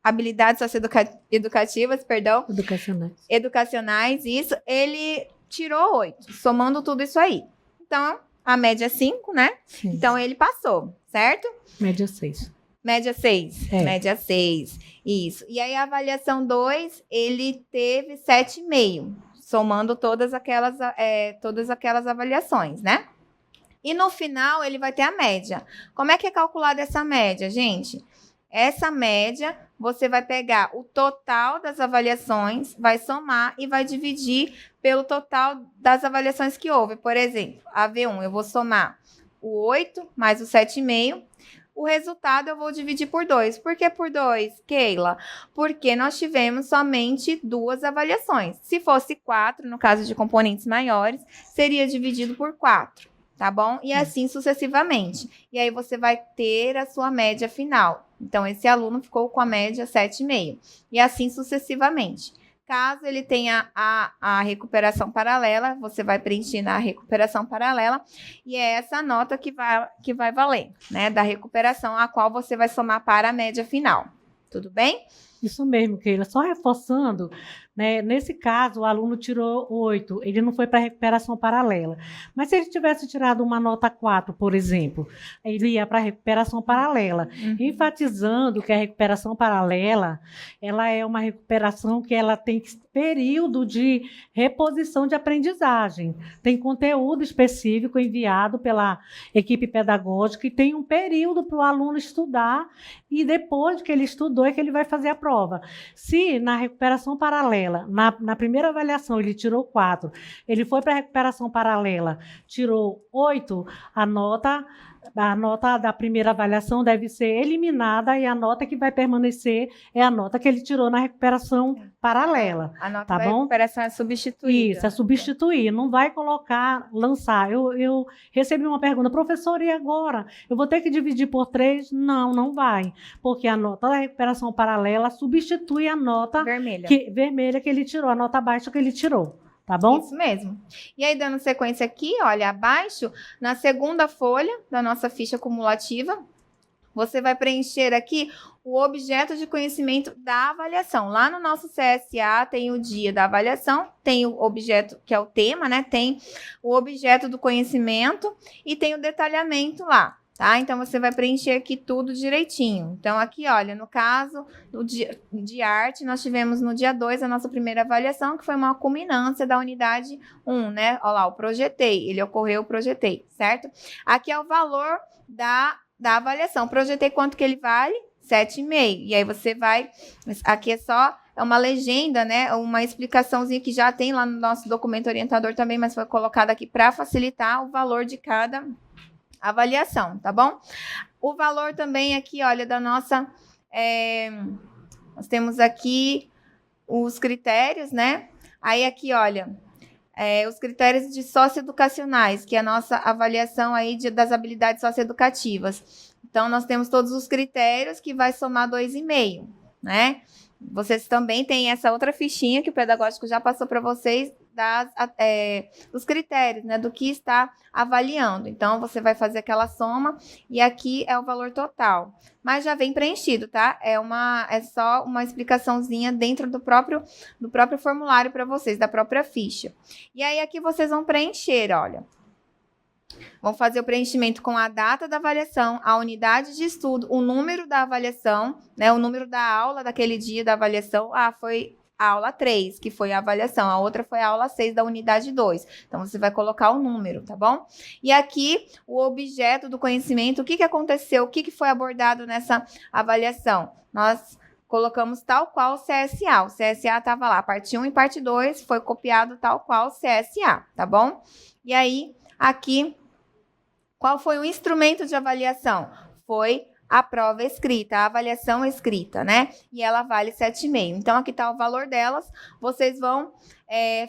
habilidades socioeducativas, educacionais, isso, ele tirou 8, somando tudo isso aí. Então, a média é 5, né? Sim. Então, ele passou, certo? Média 6. Média 6. É. Média 6. Isso. E aí, a avaliação 2, ele teve 7,5, somando todas aquelas avaliações, né? E no final, ele vai ter a média. Como é que é calculada essa média, gente? Essa média, você vai pegar o total das avaliações, vai somar e vai dividir pelo total das avaliações que houve. Por exemplo, a V1, eu vou somar o 8 mais o 7,5. O resultado eu vou dividir por 2. Por que por 2, Keila? Porque nós tivemos somente 2 avaliações. Se fosse 4, no caso de componentes maiores, seria dividido por 4, tá bom? E assim sucessivamente. E aí você vai ter a sua média final. Então, esse aluno ficou com a média 7,5. E assim sucessivamente. Caso ele tenha a recuperação paralela, você vai preencher na recuperação paralela, e é essa nota que vai valer, né? Da recuperação, a qual você vai somar para a média final. Tudo bem? Isso mesmo, Keila. Só reforçando, né, nesse caso, o aluno tirou 8, ele não foi para a recuperação paralela. Mas se ele tivesse tirado uma nota 4, por exemplo, ele ia para a recuperação paralela, enfatizando que a recuperação paralela, ela é uma recuperação que ela tem período de reposição de aprendizagem. Tem conteúdo específico enviado pela equipe pedagógica e tem um período para o aluno estudar, e depois que ele estudou é que ele vai fazer a prova. Se na recuperação paralela, na primeira avaliação ele tirou 4, ele foi para a recuperação paralela, tirou 8, a nota da primeira avaliação deve ser eliminada, e a nota que vai permanecer é a nota que ele tirou na recuperação paralela. A nota tá da bom? recuperação é substituída. Isso, é substituir, não vai lançar. Eu recebi uma pergunta, professor, e agora? Eu vou ter que dividir por 3? Não vai, porque a nota da recuperação paralela substitui a nota vermelha que ele tirou, a nota baixa que ele tirou. Tá bom? Isso mesmo. E aí, dando sequência aqui, olha, abaixo, na segunda folha da nossa ficha cumulativa, você vai preencher aqui o objeto de conhecimento da avaliação. Lá no nosso CSA tem o dia da avaliação, tem o objeto, que é o tema, né? Tem o objeto do conhecimento e tem o detalhamento lá. Tá? Então, você vai preencher aqui tudo direitinho. Então, aqui, olha, no caso de arte, nós tivemos no dia 2 a nossa primeira avaliação, que foi uma culminância da unidade 1, né? Olha lá, o projetei, ele ocorreu, projetei, certo? Aqui é o valor da avaliação. Projetei quanto que ele vale? 7,5. E aí, você vai... Aqui é uma legenda, né? Uma explicaçãozinha que já tem lá no nosso documento orientador também, mas foi colocada aqui para facilitar o valor de cada avaliação, tá bom? O valor também aqui, olha, da nossa... nós temos aqui os critérios, né? Aí aqui, olha, os critérios de socioeducacionais, que é a nossa avaliação aí das habilidades socioeducativas. Então, nós temos todos os critérios que vai somar 2,5, né? Vocês também têm essa outra fichinha que o pedagógico já passou para vocês dos critérios, né, do que está avaliando. Então, você vai fazer aquela soma e aqui é o valor total. Mas já vem preenchido, tá? É só uma explicaçãozinha dentro do próprio formulário para vocês, da própria ficha. E aí, aqui vocês vão preencher, olha. Vão fazer o preenchimento com a data da avaliação, a unidade de estudo, o número da avaliação, né? O número da aula daquele dia da avaliação. Foi a aula 3, que foi a avaliação. A outra foi a aula 6 da unidade 2. Então, você vai colocar o número, tá bom? E aqui, o objeto do conhecimento, o que aconteceu, o que foi abordado nessa avaliação. Nós colocamos tal qual o CSA. O CSA estava lá, parte 1 e parte 2, foi copiado tal qual o CSA, tá bom? E aí, aqui, qual foi o instrumento de avaliação? Foi a prova escrita, a avaliação escrita, né? E ela vale 7,5. Então, aqui está o valor delas. Vocês vão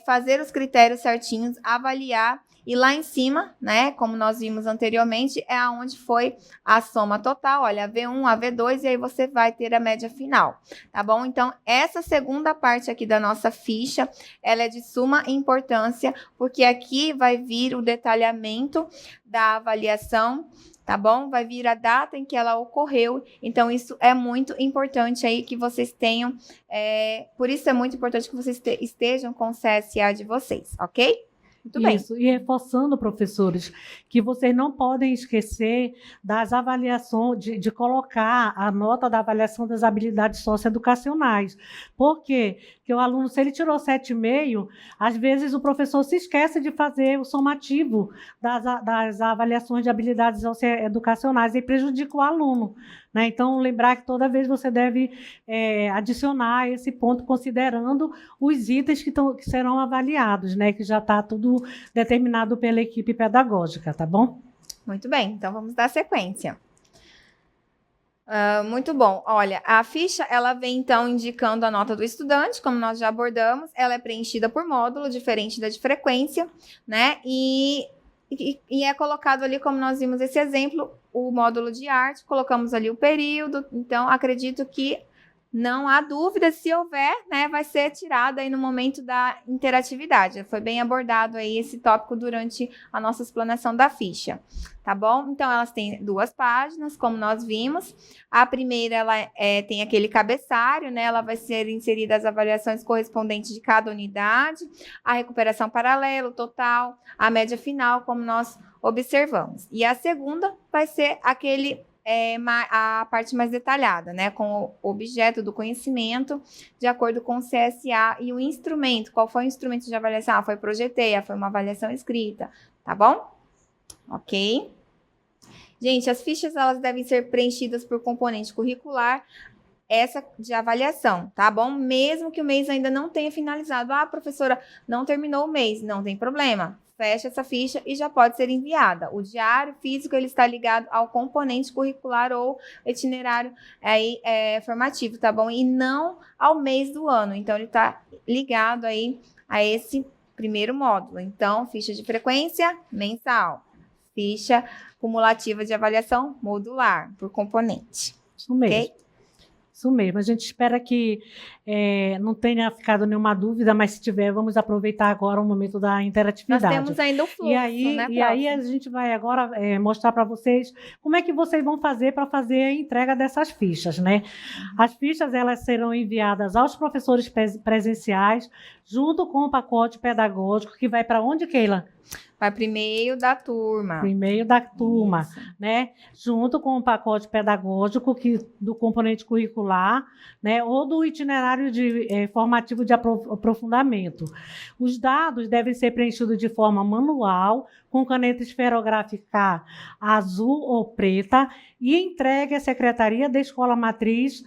fazer os critérios certinhos, avaliar. E lá em cima, né, como nós vimos anteriormente, é onde foi a soma total, olha, a V1, a V2, e aí você vai ter a média final, tá bom? Então, essa segunda parte aqui da nossa ficha, ela é de suma importância, porque aqui vai vir o detalhamento da avaliação, tá bom? Vai vir a data em que ela ocorreu, então isso é muito importante aí que vocês tenham, por isso é muito importante que vocês estejam com o CSA de vocês, ok? Muito bem. Isso, e reforçando, professores, que vocês não podem esquecer das avaliações, de colocar a nota da avaliação das habilidades socioeducacionais. Por quê? Porque o aluno, se ele tirou 7,5, às vezes o professor se esquece de fazer o somativo das avaliações de habilidades socioeducacionais e prejudica o aluno, né? Então, lembrar que toda vez você deve adicionar esse ponto, considerando os itens que serão avaliados, né? Que já está tudo determinado pela equipe pedagógica, tá bom? Muito bem, então vamos dar sequência. Muito bom. Olha, a ficha, ela vem, então, indicando a nota do estudante, como nós já abordamos. Ela é preenchida por módulo, diferente da de frequência, né? E é colocado ali, como nós vimos esse exemplo, o módulo de arte, colocamos ali o período. Então, acredito que não há dúvida, se houver, né, vai ser tirada aí no momento da interatividade. Foi bem abordado aí esse tópico durante a nossa explanação da ficha, tá bom? Então, elas têm 2 páginas, como nós vimos. A primeira, ela tem aquele cabeçalho, né? Ela vai ser inserida as avaliações correspondentes de cada unidade, a recuperação paralela, o total, a média final, como nós observamos. E a segunda vai ser a parte mais detalhada, né, com o objeto do conhecimento, de acordo com o CSA, e o instrumento. Qual foi o instrumento de avaliação? Foi Projeteia, foi uma avaliação escrita, tá bom? Ok? Gente, as fichas, elas devem ser preenchidas por componente curricular, essa de avaliação, tá bom? Mesmo que o mês ainda não tenha finalizado. Professora, não terminou o mês, não tem problema. Fecha essa ficha e já pode ser enviada. O diário físico, ele está ligado ao componente curricular ou itinerário formativo, tá bom? E não ao mês do ano. Então, ele está ligado aí a esse primeiro módulo. Então, ficha de frequência mensal. Ficha cumulativa de avaliação modular, por componente. Isso mesmo. Ok? Isso mesmo, a gente espera que não tenha ficado nenhuma dúvida, mas se tiver, vamos aproveitar agora o momento da interatividade. Nós temos ainda o fluxo, e aí a gente vai agora mostrar para vocês como é que vocês vão fazer para fazer a entrega dessas fichas, né? As fichas, elas serão enviadas aos professores presenciais, junto com o pacote pedagógico, que vai para onde, Keila? Vai para o e-mail da turma. Para o e-mail da turma, né? Junto com o pacote pedagógico do componente curricular, né? Ou do itinerário formativo de aprofundamento. Os dados devem ser preenchidos de forma manual, com caneta esferográfica azul ou preta, e entregue à Secretaria da Escola Matriz,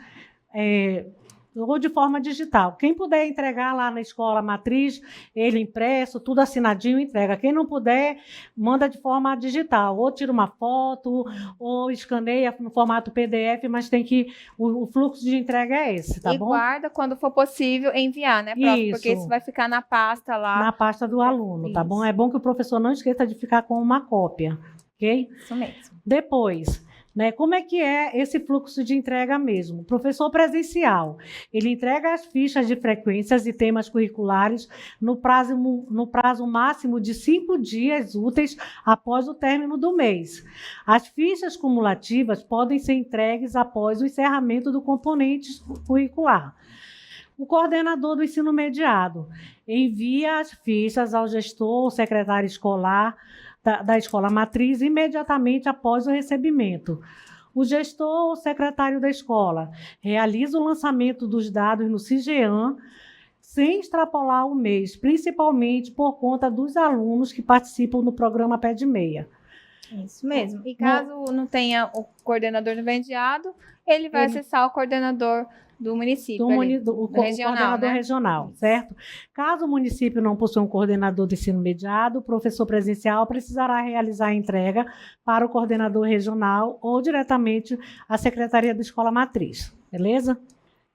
ou de forma digital. Quem puder entregar lá na escola matriz, ele impresso, tudo assinadinho, entrega. Quem não puder, manda de forma digital. Ou tira uma foto, ou escaneia no formato PDF, mas tem que... O fluxo de entrega é esse, tá bom? E guarda, quando for possível, enviar, né, prof? Isso. Porque isso vai ficar na pasta lá. Na pasta do aluno, tá bom? É bom que o professor não esqueça de ficar com uma cópia, ok? Isso mesmo. Depois, né? Como é que é esse fluxo de entrega mesmo? O professor presencial, ele entrega as fichas de frequências e temas curriculares no prazo máximo de 5 dias úteis após o término do mês. As fichas cumulativas podem ser entregues após o encerramento do componente curricular. O coordenador do ensino mediado envia as fichas ao gestor ou secretário escolar da escola matriz imediatamente após o recebimento. O gestor ou secretário da escola realiza o lançamento dos dados no SIGEAM sem extrapolar o mês, principalmente por conta dos alunos que participam do programa Pé de Meia. Isso mesmo. E caso não tenha o coordenador do mediado, ele vai acessar o coordenador do município, o coordenador regional, certo? Caso o município não possua um coordenador de ensino mediado, o professor presencial precisará realizar a entrega para o coordenador regional ou diretamente à Secretaria da Escola Matriz, beleza?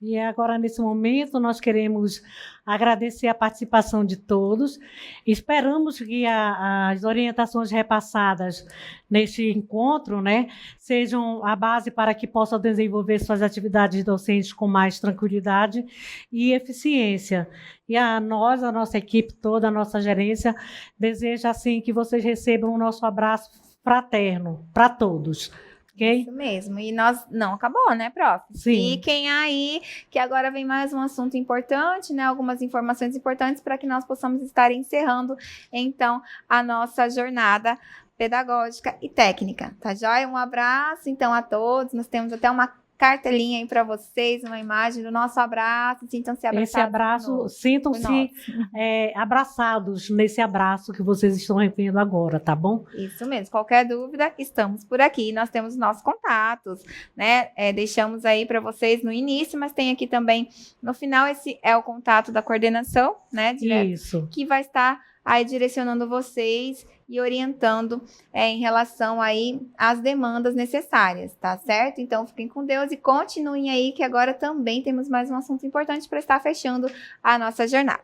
E agora, nesse momento, nós queremos agradecer a participação de todos. Esperamos que as orientações repassadas neste encontro, né, sejam a base para que possam desenvolver suas atividades docentes com mais tranquilidade e eficiência. E a nossa equipe toda, a nossa gerência, deseja, assim, que vocês recebam o nosso abraço fraterno para todos. Okay? Isso mesmo. E nós não acabou, né, prof? Sim. Fiquem aí, que agora vem mais um assunto importante, né? Algumas informações importantes para que nós possamos estar encerrando, então, a nossa jornada pedagógica e técnica. Tá joia? Um abraço, então, a todos. Nós temos até uma cartelinha aí para vocês, uma imagem do nosso abraço, sintam-se abraçados. Esse abraço, sintam-se abraçados nesse abraço que vocês estão recebendo agora, tá bom? Isso mesmo, qualquer dúvida, estamos por aqui, nós temos nossos contatos, né, deixamos aí para vocês no início, mas tem aqui também no final, esse é o contato da coordenação, né, direto, isso, que vai estar aí direcionando vocês e orientando em relação aí às demandas necessárias, tá certo? Então, fiquem com Deus e continuem aí, que agora também temos mais um assunto importante para estar fechando a nossa jornada.